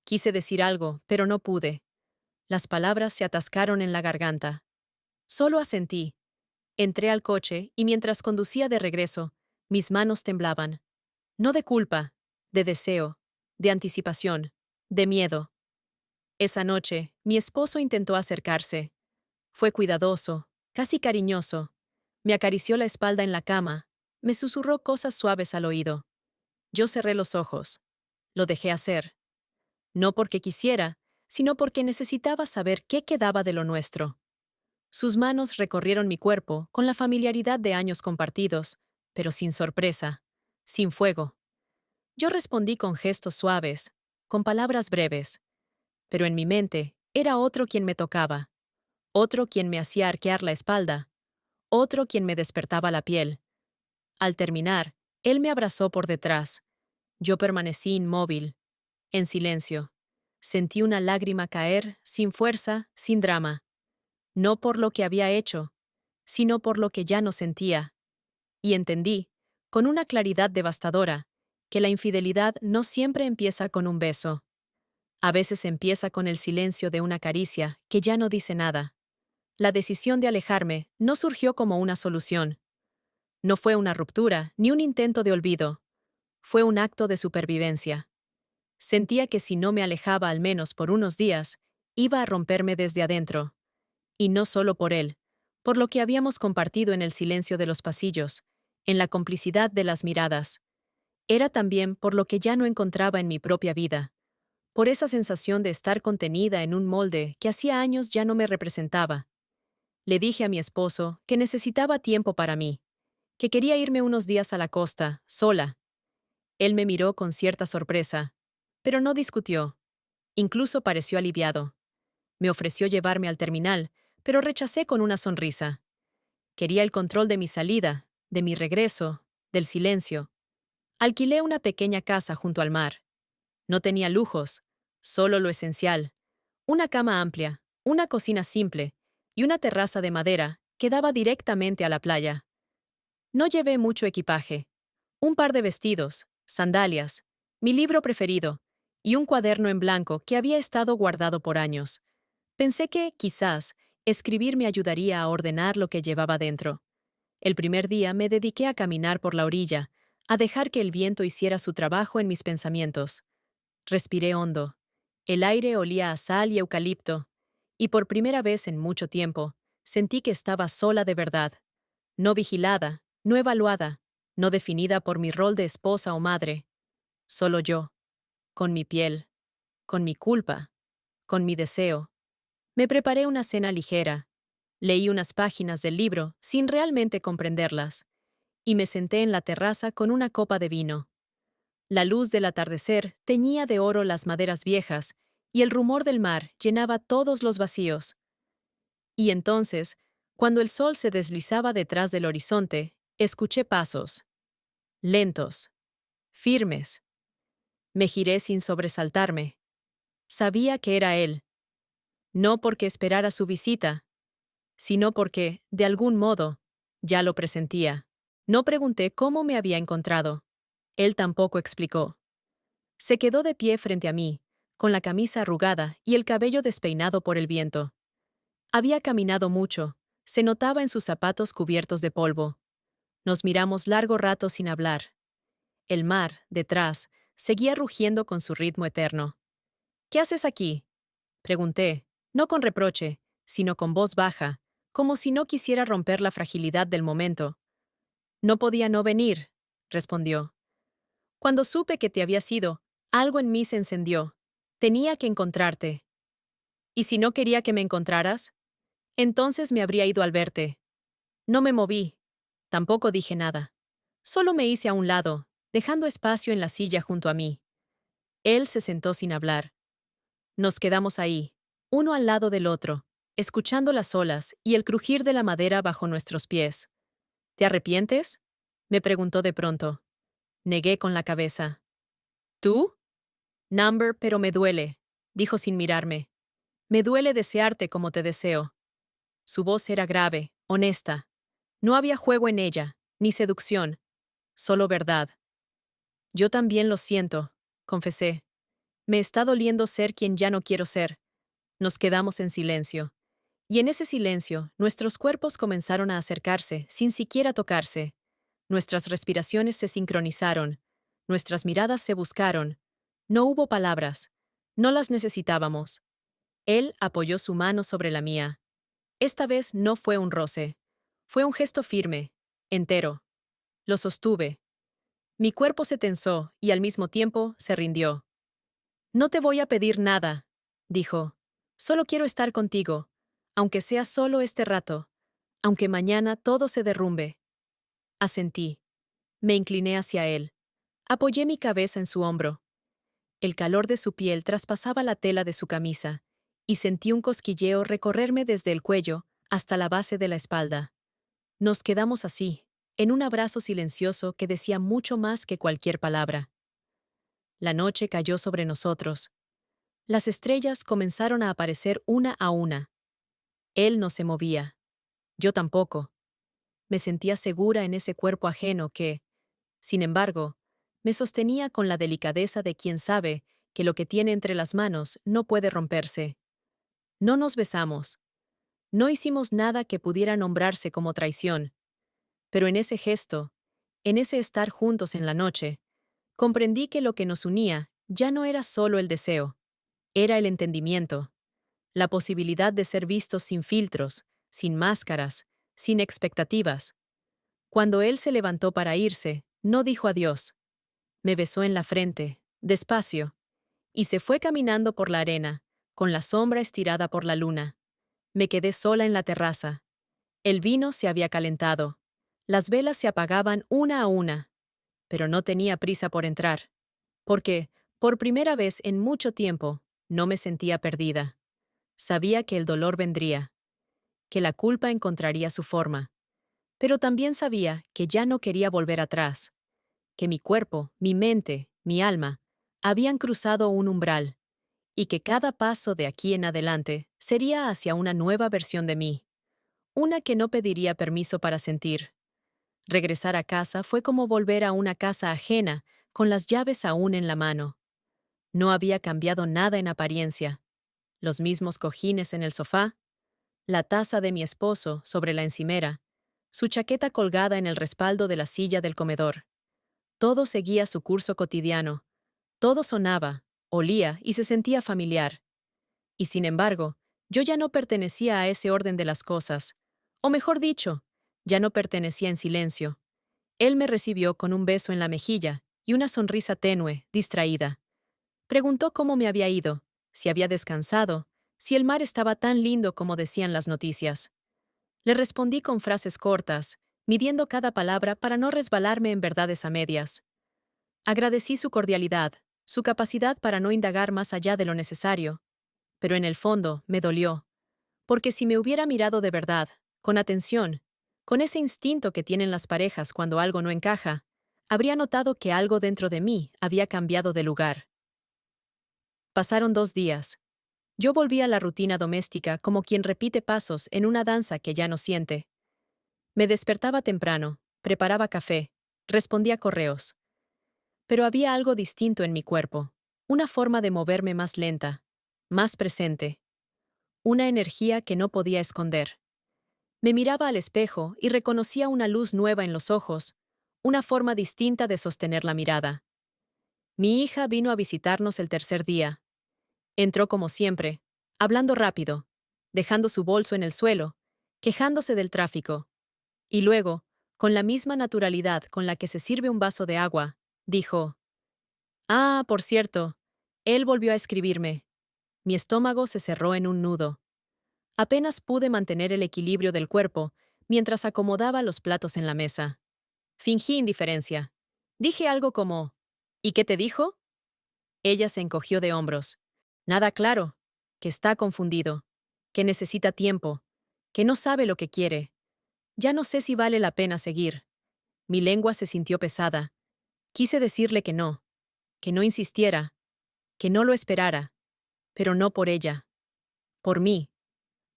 Quise decir algo, pero no pude. Las palabras se atascaron en la garganta. Solo asentí. Entré al coche y mientras conducía de regreso, mis manos temblaban. No de culpa, de deseo, de anticipación, de miedo. Esa noche, mi esposo intentó acercarse. Fue cuidadoso, casi cariñoso. Me acarició la espalda en la cama, me susurró cosas suaves al oído. Yo cerré los ojos. Lo dejé hacer. No porque quisiera, sino porque necesitaba saber qué quedaba de lo nuestro. Sus manos recorrieron mi cuerpo con la familiaridad de años compartidos, pero sin sorpresa, sin fuego. Yo respondí con gestos suaves, con palabras breves, pero en mi mente era otro quien me tocaba, otro quien me hacía arquear la espalda, otro quien me despertaba la piel. Al terminar, él me abrazó por detrás. Yo permanecí inmóvil, en silencio. Sentí una lágrima caer, sin fuerza, sin drama. No por lo que había hecho, sino por lo que ya no sentía. Y entendí, con una claridad devastadora, que la infidelidad no siempre empieza con un beso. A veces empieza con el silencio de una caricia que ya no dice nada. La decisión de alejarme no surgió como una solución. No fue una ruptura ni un intento de olvido. Fue un acto de supervivencia. Sentía que si no me alejaba al menos por unos días, iba a romperme desde adentro. Y no solo por él, por lo que habíamos compartido en el silencio de los pasillos, en la complicidad de las miradas. Era también por lo que ya no encontraba en mi propia vida, por esa sensación de estar contenida en un molde que hacía años ya no me representaba. Le dije a mi esposo que necesitaba tiempo para mí, que quería irme unos días a la costa, sola. Él me miró con cierta sorpresa, pero no discutió. Incluso pareció aliviado. Me ofreció llevarme al terminal, pero rechacé con una sonrisa. Quería el control de mi salida, de mi regreso, del silencio. Alquilé una pequeña casa junto al mar. No tenía lujos, solo lo esencial. Una cama amplia, una cocina simple y una terraza de madera que daba directamente a la playa. No llevé mucho equipaje. Un par de vestidos, sandalias, mi libro preferido y un cuaderno en blanco que había estado guardado por años. Pensé que, quizás, escribir me ayudaría a ordenar lo que llevaba dentro. El primer día me dediqué a caminar por la orilla, a dejar que el viento hiciera su trabajo en mis pensamientos. Respiré hondo. El aire olía a sal y eucalipto, y por primera vez en mucho tiempo, sentí que estaba sola de verdad. No vigilada, no evaluada, no definida por mi rol de esposa o madre. Solo yo, con mi piel, con mi culpa, con mi deseo. Me preparé una cena ligera. Leí unas páginas del libro sin realmente comprenderlas, y me senté en la terraza con una copa de vino. La luz del atardecer teñía de oro las maderas viejas, y el rumor del mar llenaba todos los vacíos. Y entonces, cuando el sol se deslizaba detrás del horizonte, escuché pasos, lentos, firmes. Me giré sin sobresaltarme. Sabía que era él, no porque esperara su visita, sino porque, de algún modo, ya lo presentía. No pregunté cómo me había encontrado. Él tampoco explicó. Se quedó de pie frente a mí, con la camisa arrugada y el cabello despeinado por el viento. Había caminado mucho, se notaba en sus zapatos cubiertos de polvo. Nos miramos largo rato sin hablar. El mar, detrás, seguía rugiendo con su ritmo eterno. ¿Qué haces aquí?, pregunté, no con reproche, sino con voz baja, como si no quisiera romper la fragilidad del momento. No podía no venir, respondió. Cuando supe que te habías ido, algo en mí se encendió. Tenía que encontrarte. ¿Y si no quería que me encontraras? Entonces me habría ido al verte. No me moví. Tampoco dije nada. Solo me hice a un lado, dejando espacio en la silla junto a mí. Él se sentó sin hablar. Nos quedamos ahí, uno al lado del otro, escuchando las olas y el crujir de la madera bajo nuestros pies. ¿Te arrepientes?, me preguntó de pronto. Negué con la cabeza. ¿Tú? Number, pero me duele, dijo sin mirarme. Me duele desearte como te deseo. Su voz era grave, honesta. No había juego en ella, ni seducción, solo verdad. Yo también lo siento, confesé. Me está doliendo ser quien ya no quiero ser. Nos quedamos en silencio. Y en ese silencio, nuestros cuerpos comenzaron a acercarse, sin siquiera tocarse. Nuestras respiraciones se sincronizaron. Nuestras miradas se buscaron. No hubo palabras. No las necesitábamos. Él apoyó su mano sobre la mía. Esta vez no fue un roce. Fue un gesto firme, entero. Lo sostuve. Mi cuerpo se tensó y al mismo tiempo se rindió. No te voy a pedir nada, dijo. Solo quiero estar contigo, aunque sea solo este rato, aunque mañana todo se derrumbe. Asentí. Me incliné hacia él. Apoyé mi cabeza en su hombro. El calor de su piel traspasaba la tela de su camisa, y sentí un cosquilleo recorrerme desde el cuello hasta la base de la espalda. Nos quedamos así, en un abrazo silencioso que decía mucho más que cualquier palabra. La noche cayó sobre nosotros. Las estrellas comenzaron a aparecer una a una. Él no se movía. Yo tampoco. Me sentía segura en ese cuerpo ajeno que, sin embargo, me sostenía con la delicadeza de quien sabe que lo que tiene entre las manos no puede romperse. No nos besamos. No hicimos nada que pudiera nombrarse como traición. Pero en ese gesto, en ese estar juntos en la noche, comprendí que lo que nos unía ya no era solo el deseo, era el entendimiento, la posibilidad de ser vistos sin filtros, sin máscaras, sin expectativas. Cuando él se levantó para irse, no dijo adiós. Me besó en la frente, despacio, y se fue caminando por la arena, con la sombra estirada por la luna. Me quedé sola en la terraza. El vino se había calentado. Las velas se apagaban una a una, pero no tenía prisa por entrar, porque, por primera vez en mucho tiempo, no me sentía perdida. Sabía que el dolor vendría, que la culpa encontraría su forma, Pero también sabía que ya no quería volver atrás, que mi cuerpo, mi mente, mi alma, habían cruzado un umbral, y que cada paso de aquí en adelante sería hacia una nueva versión de mí, una que no pediría permiso para sentir. Regresar a casa fue como volver a una casa ajena, con las llaves aún en la mano. No había cambiado nada en apariencia. Los mismos cojines en el sofá, la taza de mi esposo sobre la encimera, su chaqueta colgada en el respaldo de la silla del comedor. Todo seguía su curso cotidiano. Todo sonaba, olía y se sentía familiar. Y sin embargo, yo ya no pertenecía a ese orden de las cosas. O mejor dicho, ya no pertenecía en silencio. Él me recibió con un beso en la mejilla y una sonrisa tenue, distraída. Preguntó cómo me había ido, si había descansado, si el mar estaba tan lindo como decían las noticias. Le respondí con frases cortas, midiendo cada palabra para no resbalarme en verdades a medias. Agradecí su cordialidad, su capacidad para no indagar más allá de lo necesario, pero en el fondo me dolió, porque si me hubiera mirado de verdad, con atención, con ese instinto que tienen las parejas cuando algo no encaja, habría notado que algo dentro de mí había cambiado de lugar. Pasaron 2 días. Yo volví a la rutina doméstica como quien repite pasos en una danza que ya no siente. Me despertaba temprano, preparaba café, respondía correos. Pero había algo distinto en mi cuerpo, una forma de moverme más lenta, más presente, una energía que no podía esconder. Me miraba al espejo y reconocía una luz nueva en los ojos, una forma distinta de sostener la mirada. Mi hija vino a visitarnos el tercer día. Entró como siempre, hablando rápido, dejando su bolso en el suelo, quejándose del tráfico. Y luego, con la misma naturalidad con la que se sirve un vaso de agua, dijo: "Ah, por cierto, él volvió a escribirme". Mi estómago se cerró en un nudo. Apenas pude mantener el equilibrio del cuerpo mientras acomodaba los platos en la mesa. Fingí indiferencia. Dije algo como: "¿Y qué te dijo?". Ella se encogió de hombros. Nada claro, que está confundido, que necesita tiempo, que no sabe lo que quiere. Ya no sé si vale la pena seguir. Mi lengua se sintió pesada. Quise decirle que no insistiera, que no lo esperara, pero no por ella, por mí,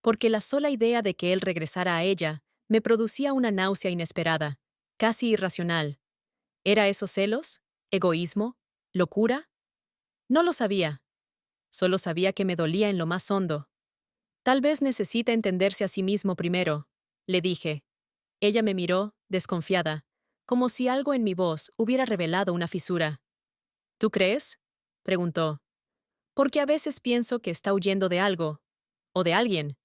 porque la sola idea de que él regresara a ella me producía una náusea inesperada, casi irracional. ¿Era eso celos? ¿Egoísmo? ¿Locura? No lo sabía. Solo sabía que me dolía en lo más hondo. Tal vez necesita entenderse a sí mismo primero, le dije. Ella me miró, desconfiada, como si algo en mi voz hubiera revelado una fisura. ¿Tú crees?, preguntó. Porque a veces pienso que está huyendo de algo, o de alguien.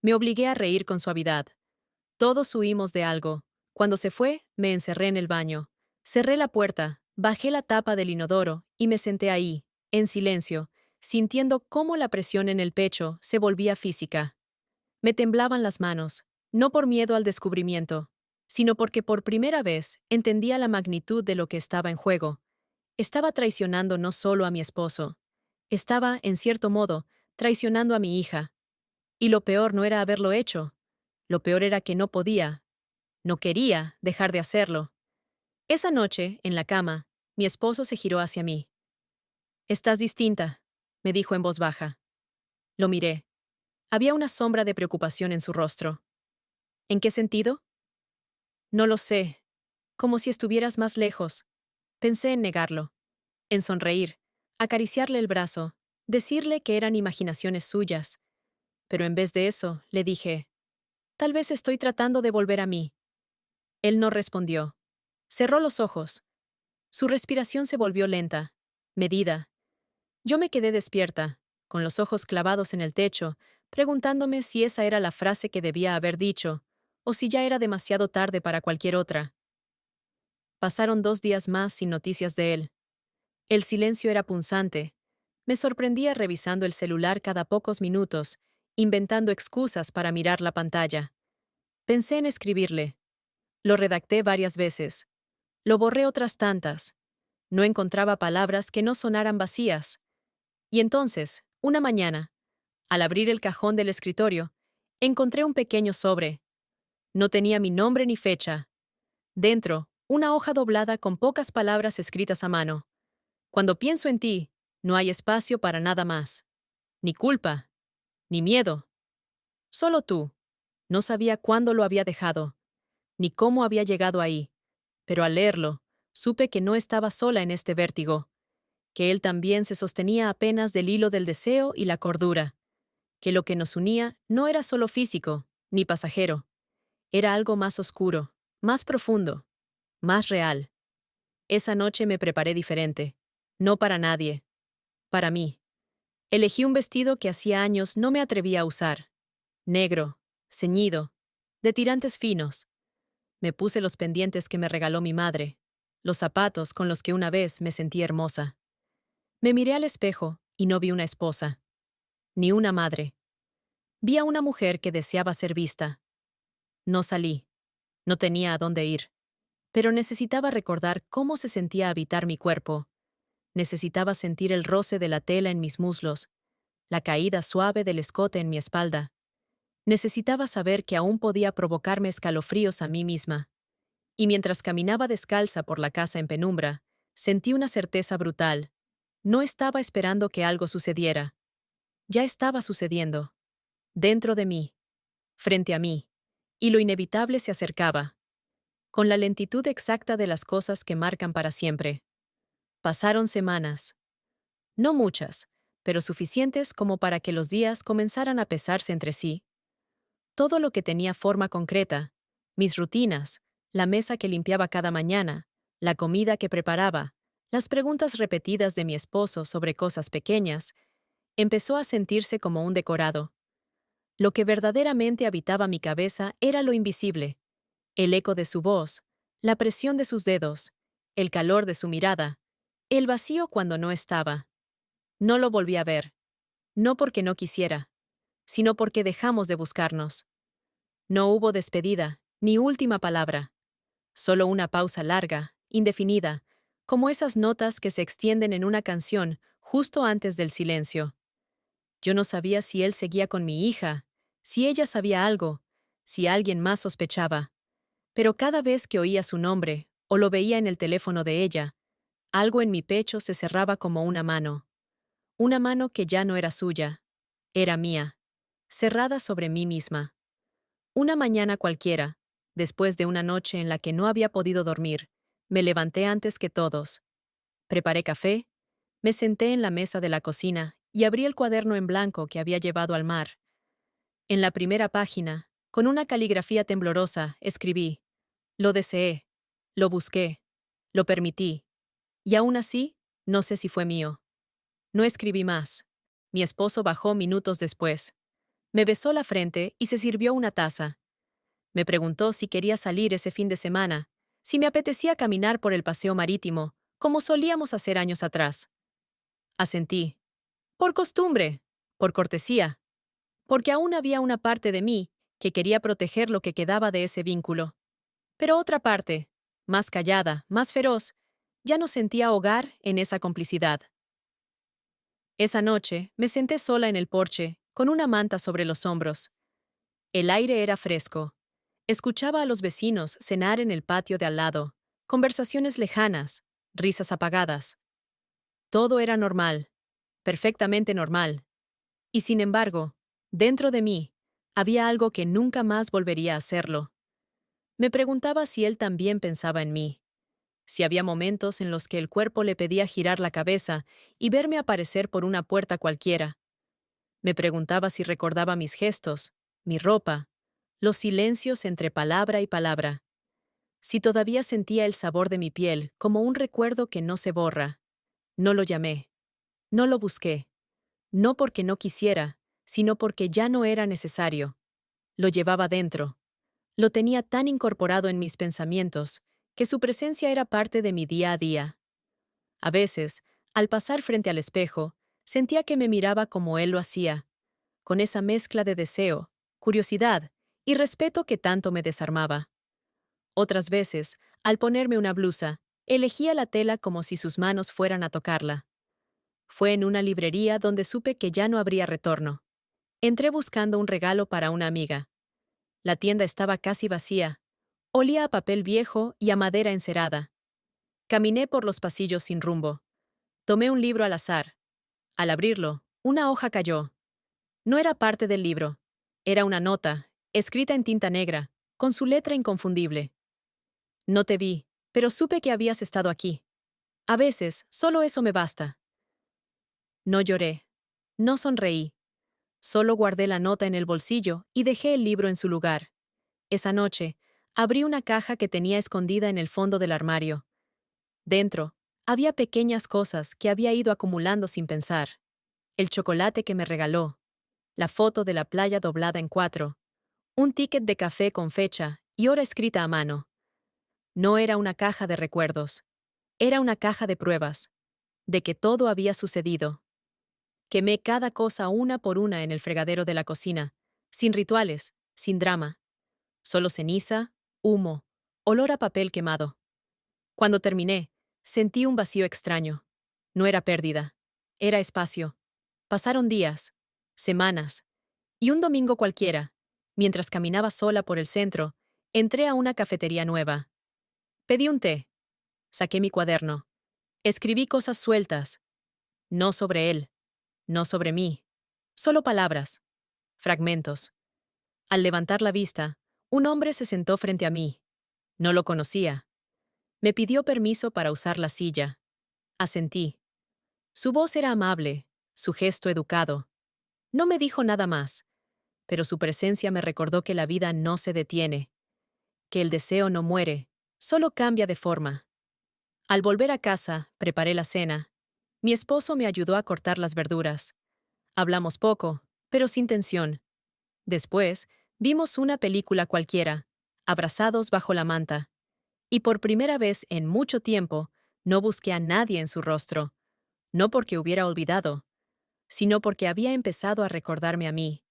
Me obligué a reír con suavidad. Todos huimos de algo. Cuando se fue, me encerré en el baño. Cerré la puerta, bajé la tapa del inodoro y me senté ahí, en silencio, sintiendo cómo la presión en el pecho se volvía física. Me temblaban las manos, no por miedo al descubrimiento, sino porque por primera vez entendía la magnitud de lo que estaba en juego. Estaba traicionando no solo a mi esposo. Estaba, en cierto modo, traicionando a mi hija. Y lo peor no era haberlo hecho. Lo peor era que no podía, no quería dejar de hacerlo. Esa noche, en la cama, mi esposo se giró hacia mí. «Estás distinta», me dijo en voz baja. Lo miré. Había una sombra de preocupación en su rostro. ¿En qué sentido? No lo sé. Como si estuvieras más lejos. Pensé en negarlo, en sonreír, acariciarle el brazo, decirle que eran imaginaciones suyas. Pero en vez de eso, le dije: «Tal vez estoy tratando de volver a mí». Él no respondió. Cerró los ojos. Su respiración se volvió lenta, medida. Yo me quedé despierta, con los ojos clavados en el techo, preguntándome si esa era la frase que debía haber dicho, o si ya era demasiado tarde para cualquier otra. Pasaron 2 días más sin noticias de él. El silencio era punzante. Me sorprendía revisando el celular cada pocos minutos, inventando excusas para mirar la pantalla. Pensé en escribirle. Lo redacté varias veces. Lo borré otras tantas. No encontraba palabras que no sonaran vacías. Y entonces, una mañana, al abrir el cajón del escritorio, encontré un pequeño sobre. No tenía mi nombre ni fecha. Dentro, una hoja doblada con pocas palabras escritas a mano. Cuando pienso en ti, no hay espacio para nada más. Ni culpa, ni miedo. Solo tú. No sabía cuándo lo había dejado, ni cómo había llegado ahí, pero al leerlo, supe que no estaba sola en este vértigo, que él también se sostenía apenas del hilo del deseo y la cordura, que lo que nos unía no era solo físico, ni pasajero, era algo más oscuro, más profundo, más real. Esa noche me preparé diferente, no para nadie, para mí. Elegí un vestido que hacía años no me atrevía a usar, negro, ceñido, de tirantes finos. Me puse los pendientes que me regaló mi madre, los zapatos con los que una vez me sentí hermosa. Me miré al espejo y no vi una esposa, ni una madre. Vi a una mujer que deseaba ser vista. No salí, no tenía a dónde ir, pero necesitaba recordar cómo se sentía habitar mi cuerpo. Necesitaba sentir el roce de la tela en mis muslos, la caída suave del escote en mi espalda. Necesitaba saber que aún podía provocarme escalofríos a mí misma. Y mientras caminaba descalza por la casa en penumbra, sentí una certeza brutal. No estaba esperando que algo sucediera. Ya estaba sucediendo. Dentro de mí, frente a mí. Y lo inevitable se acercaba, con la lentitud exacta de las cosas que marcan para siempre. Pasaron semanas. No muchas, pero suficientes como para que los días comenzaran a pesarse entre sí. Todo lo que tenía forma concreta, mis rutinas, la mesa que limpiaba cada mañana, la comida que preparaba, las preguntas repetidas de mi esposo sobre cosas pequeñas, empezó a sentirse como un decorado. Lo que verdaderamente habitaba mi cabeza era lo invisible, el eco de su voz, la presión de sus dedos, el calor de su mirada, el vacío cuando no estaba. No lo volví a ver, no porque no quisiera, sino porque dejamos de buscarnos. No hubo despedida, ni última palabra. Solo una pausa larga, indefinida, como esas notas que se extienden en una canción justo antes del silencio. Yo no sabía si él seguía con mi hija, si ella sabía algo, si alguien más sospechaba. Pero cada vez que oía su nombre, o lo veía en el teléfono de ella, algo en mi pecho se cerraba como una mano que ya no era suya, era mía, cerrada sobre mí misma. Una mañana cualquiera, después de una noche en la que no había podido dormir, me levanté antes que todos. Preparé café, me senté en la mesa de la cocina y abrí el cuaderno en blanco que había llevado al mar. En la primera página, con una caligrafía temblorosa, escribí: lo deseé, lo busqué, lo permití, y aún así, no sé si fue mío. No escribí más. Mi esposo bajó minutos después. Me besó la frente y se sirvió una taza. Me preguntó si quería salir ese fin de semana, si me apetecía caminar por el paseo marítimo, como solíamos hacer años atrás. Asentí. Por costumbre, por cortesía, porque aún había una parte de mí que quería proteger lo que quedaba de ese vínculo. Pero otra parte, más callada, más feroz, ya no sentía hogar en esa complicidad. Esa noche me senté sola en el porche, con una manta sobre los hombros. El aire era fresco. Escuchaba a los vecinos cenar en el patio de al lado, conversaciones lejanas, risas apagadas. Todo era normal, perfectamente normal. Y sin embargo, dentro de mí, había algo que nunca más volvería a hacerlo. Me preguntaba si él también pensaba en mí, si había momentos en los que el cuerpo le pedía girar la cabeza y verme aparecer por una puerta cualquiera. Me preguntaba si recordaba mis gestos, mi ropa, los silencios entre palabra y palabra, si todavía sentía el sabor de mi piel como un recuerdo que no se borra. No lo llamé, no lo busqué, no porque no quisiera, sino porque ya no era necesario. Lo llevaba dentro. Lo tenía tan incorporado en mis pensamientos que su presencia era parte de mi día a día. A veces, al pasar frente al espejo, sentía que me miraba como él lo hacía, con esa mezcla de deseo, curiosidad y respeto que tanto me desarmaba. Otras veces, al ponerme una blusa, elegía la tela como si sus manos fueran a tocarla. Fue en una librería donde supe que ya no habría retorno. Entré buscando un regalo para una amiga. La tienda estaba casi vacía. Olía a papel viejo y a madera encerada. Caminé por los pasillos sin rumbo. Tomé un libro al azar. Al abrirlo, una hoja cayó. No era parte del libro. Era una nota, escrita en tinta negra, con su letra inconfundible. No te vi, pero supe que habías estado aquí. A veces, solo eso me basta. No lloré. No sonreí. Solo guardé la nota en el bolsillo y dejé el libro en su lugar. Esa noche, abrí una caja que tenía escondida en el fondo del armario. Dentro, había pequeñas cosas que había ido acumulando sin pensar. El chocolate que me regaló, la foto de la playa doblada en cuatro, un ticket de café con fecha y hora escrita a mano. No era una caja de recuerdos. Era una caja de pruebas, de que todo había sucedido. Quemé cada cosa una por una en el fregadero de la cocina, sin rituales, sin drama. Solo ceniza, humo, olor a papel quemado. Cuando terminé, sentí un vacío extraño. No era pérdida, era espacio. Pasaron días, semanas, y un domingo cualquiera, mientras caminaba sola por el centro, entré a una cafetería nueva. Pedí un té. Saqué mi cuaderno. Escribí cosas sueltas. No sobre él, no sobre mí. Solo palabras. Fragmentos. Al levantar la vista, un hombre se sentó frente a mí. No lo conocía. Me pidió permiso para usar la silla. Asentí. Su voz era amable, su gesto educado. No me dijo nada más, pero su presencia me recordó que la vida no se detiene, que el deseo no muere, solo cambia de forma. Al volver a casa, preparé la cena. Mi esposo me ayudó a cortar las verduras. Hablamos poco, pero sin tensión. Después, vimos una película cualquiera, abrazados bajo la manta. Y por primera vez en mucho tiempo, no busqué a nadie en su rostro, no porque hubiera olvidado, sino porque había empezado a recordarme a mí.